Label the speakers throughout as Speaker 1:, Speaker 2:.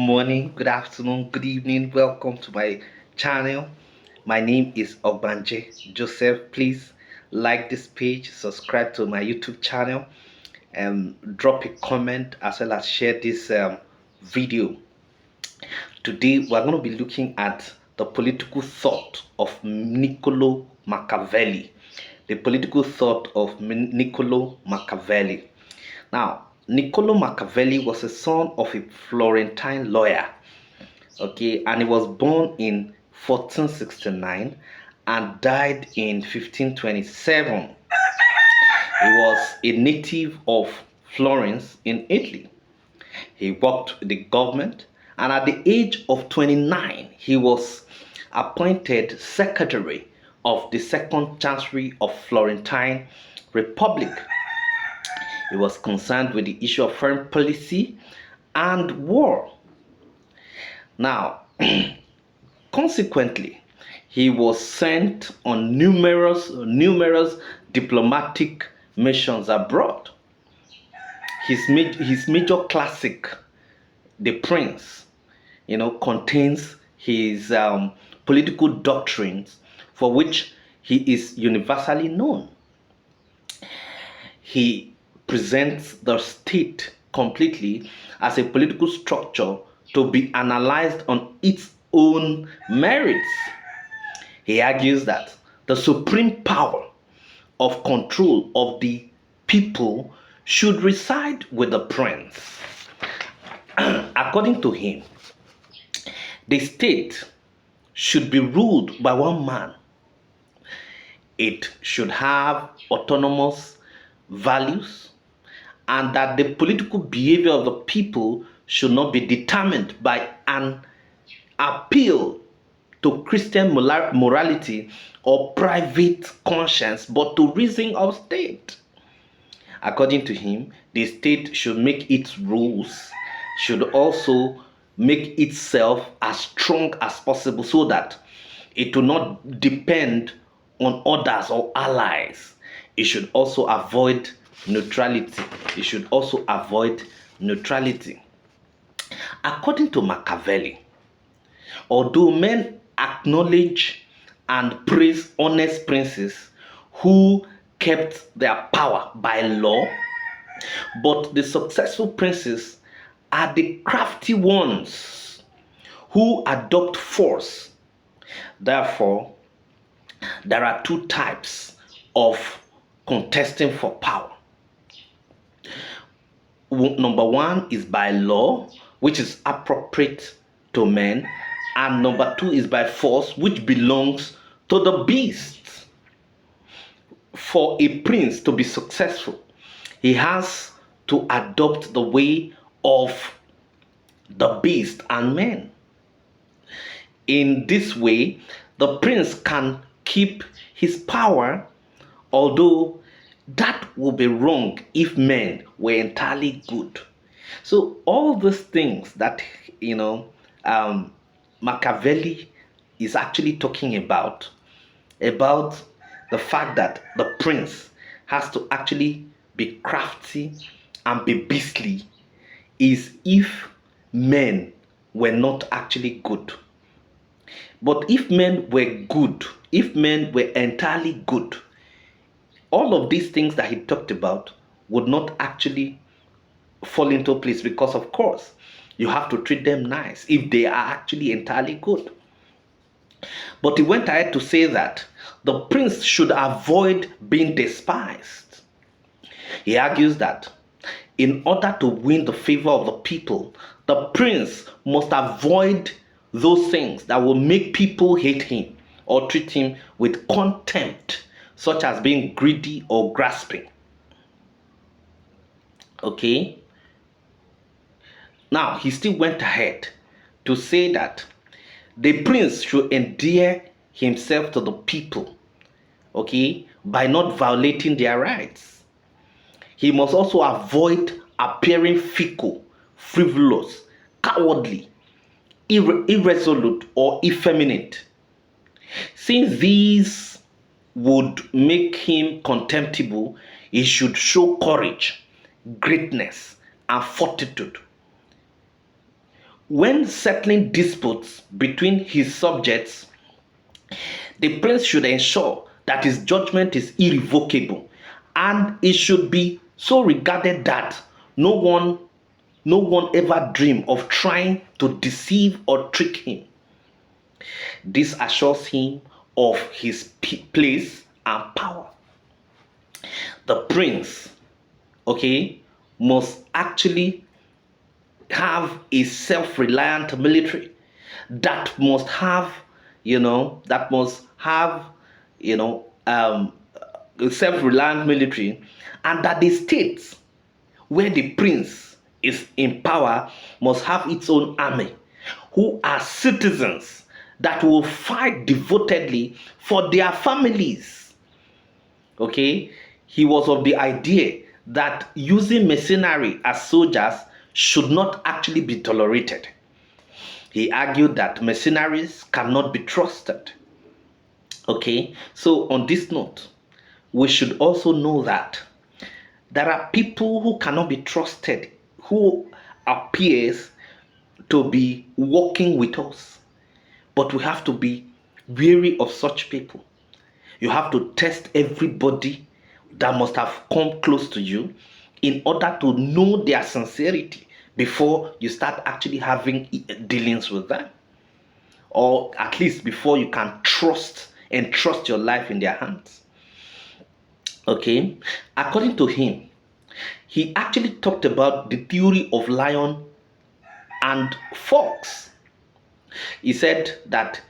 Speaker 1: morning, good afternoon, good evening. Welcome to my channel. My name is Ogbanje Joseph. Please like this page, subscribe to my YouTube channel, and drop a comment as well as share this video. Today, we're going to be looking at the political thought of Niccolo Machiavelli. The political thought of Niccolo Machiavelli. Now, Niccolo Machiavelli was a son of a Florentine lawyer, okay, and he was born in 1469 and died in 1527. He was a native of Florence in Italy. He worked with the government, and at the age of 29, he was appointed secretary of the Second Chancery of Florentine Republic. He was concerned with the issue of foreign policy and war. Now, consequently, he was sent on numerous diplomatic missions abroad. His major classic, The Prince, contains his political doctrines for which he is universally known. He presents the state completely as a political structure to be analyzed on its own merits. He argues that the supreme power of control of the people should reside with the prince. According to him, the state should be ruled by one man. It should have autonomous values, and that the political behavior of the people should not be determined by an appeal to Christian morality or private conscience, but to reason of state. According to him, the state should make its rules, should also make itself as strong as possible so that it will not depend on others or allies. It should also avoid neutrality. It should also avoid neutrality. According to Machiavelli, although men acknowledge and praise honest princes who kept their power by law, but the successful princes are the crafty ones who adopt force. Therefore, there are two types of contesting for power. Number one is by law, which is appropriate to men, and number two is by force, which belongs to the beast. For a prince to be successful, he has to adopt the way of the beast and men. In this way, the prince can keep his power, although that would be wrong if men were entirely good. So all these things that Machiavelli is actually talking about the fact that the prince has to actually be crafty and be beastly, is if men were not actually good. But if men were good, if men were entirely good, all of these things that he talked about would not actually fall into place, because of course you have to treat them nice if they are actually entirely good. But he went ahead to say that the prince should avoid being despised. He argues that in order to win the favor of the people, the prince must avoid those things that will make people hate him or treat him with contempt, such as being greedy or grasping. Okay? Now, he still went ahead to say that the prince should endear himself to the people, okay, by not violating their rights. He must also avoid appearing fickle, frivolous, cowardly, irresolute, or effeminate, since these would make him contemptible. He should show courage, greatness, and fortitude. when settling disputes between his subjects, the prince should ensure that his judgment is irrevocable, and it should be so regarded that no one ever dream of trying to deceive or trick him. This assures him of his place and power. The prince, okay, must actually have a self-reliant military that must have, a self-reliant military, and that the states where the prince is in power must have its own army, who are citizens that will fight devotedly for their families. Okay, he was of the idea that using mercenary as soldiers should not actually be tolerated. He argued that mercenaries cannot be trusted. Okay, so on this note, we should also know that there are people who cannot be trusted, who appears to be working with us, but we have to be wary of such people. You have to test everybody that must have come close to you in order to know their sincerity before you start actually having dealings with them, or at least before you can trust your life in their hands. Okay, according to him, he actually talked about the theory of lion and fox. He said that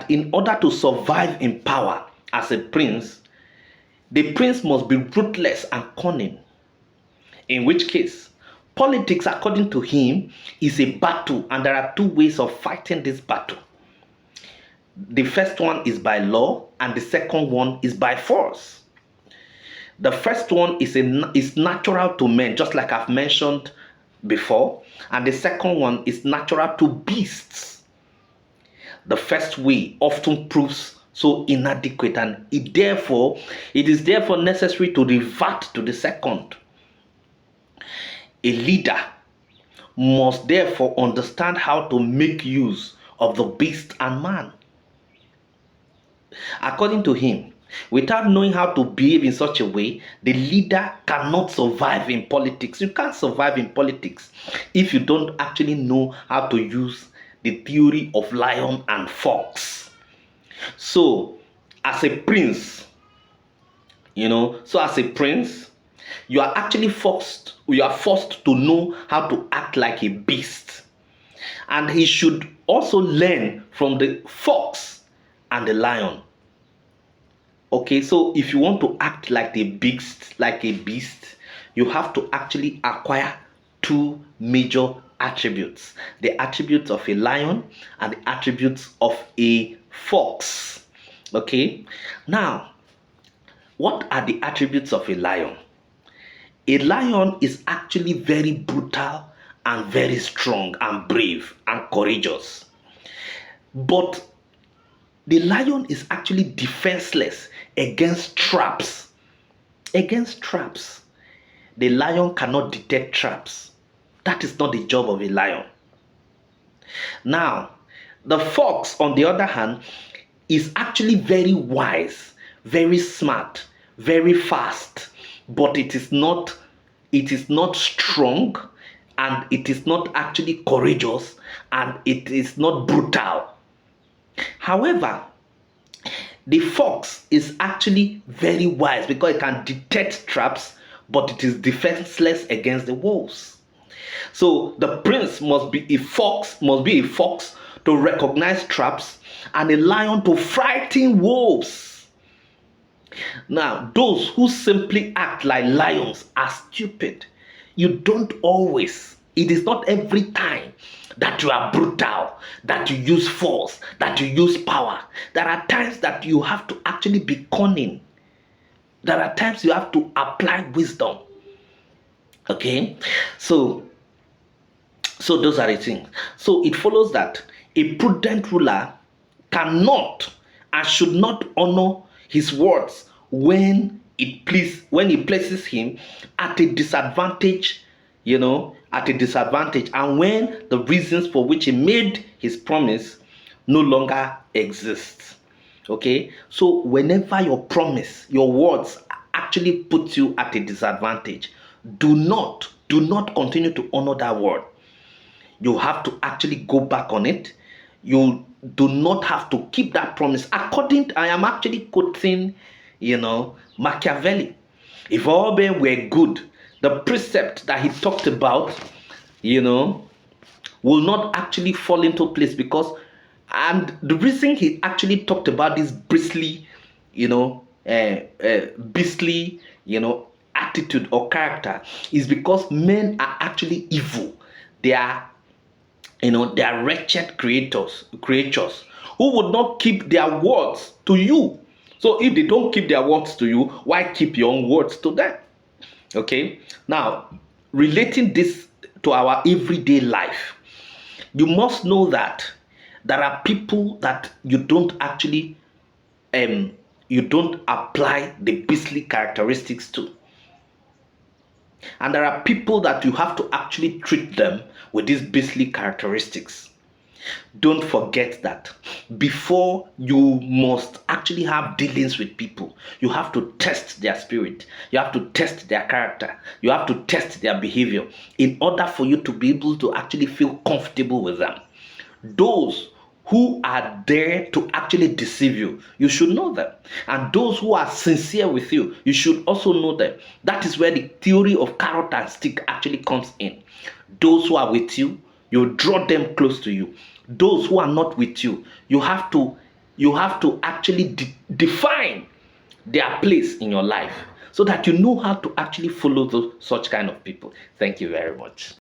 Speaker 1: in order to survive in power as a prince, the prince must be ruthless and cunning. In which case, politics, according to him, is a battle, and there are two ways of fighting this battle. The first one is by law, and the second one is by force. The first one is natural to men, just like I've mentioned before, and the second one is natural to beasts. The first way often proves so inadequate, and it is therefore necessary to revert to the second. A leader must therefore understand how to make use of the beast and man. According to him, without knowing how to behave in such a way, the leader cannot survive in politics. You can't survive in politics if you don't actually know how to use the theory of lion and fox. So, as a prince, you are actually forced to know how to act like a beast. And he should also learn from the fox and the lion. Okay, so if you want to act like a beast, you have to actually acquire two major attributes: the attributes of a lion and the attributes of a fox. Okay, now, what are the attributes of a lion? A lion is actually very brutal and very strong and brave and courageous. But the lion is actually defenseless against traps. The lion cannot detect traps. That is not the job of a lion. Now, the fox, on the other hand, is actually very wise, very smart, very fast, but it is not strong, and it is not actually courageous, and it is not brutal. However, the fox is actually very wise because it can detect traps, but it is defenseless against the wolves. So the prince must be a fox to recognize traps, and a lion to frighten wolves. Now, those who simply act like lions are stupid. It is not every time that you are brutal, that you use force, that you use power. There are times that you have to actually be cunning. There are times you have to apply wisdom. Okay? So those are the things. So it follows that a prudent ruler cannot and should not honor his words when it places him at a disadvantage at a disadvantage, and when the reasons for which he made his promise no longer exists. Okay, so whenever your promise, your words actually put you at a disadvantage, do not continue to honor that word. You have to actually go back on it. You do not have to keep that promise. I am actually quoting, Machiavelli. If all men were good, the precept that he talked about, will not actually fall into place, and the reason he actually talked about this bristly, beastly, attitude or character is because men are actually evil. They are they are wretched creatures who would not keep their words to you. So if they don't keep their words to you, why keep your own words to them? Okay, now relating this to our everyday life, you must know that there are people that you don't actually you don't apply the beastly characteristics to. And there are people that you have to actually treat them with these beastly characteristics. Don't forget that before you must actually have dealings with people, you have to test their spirit, you have to test their character, you have to test their behavior in order for you to be able to actually feel comfortable with them. Those who are there to actually deceive you, you should know them. And those who are sincere with you, you should also know them. That is where the theory of carrot and stick actually comes in. Those who are with you, you draw them close to you. Those who are not with you, you have to actually define their place in your life so that you know how to actually follow such kind of people. Thank you very much.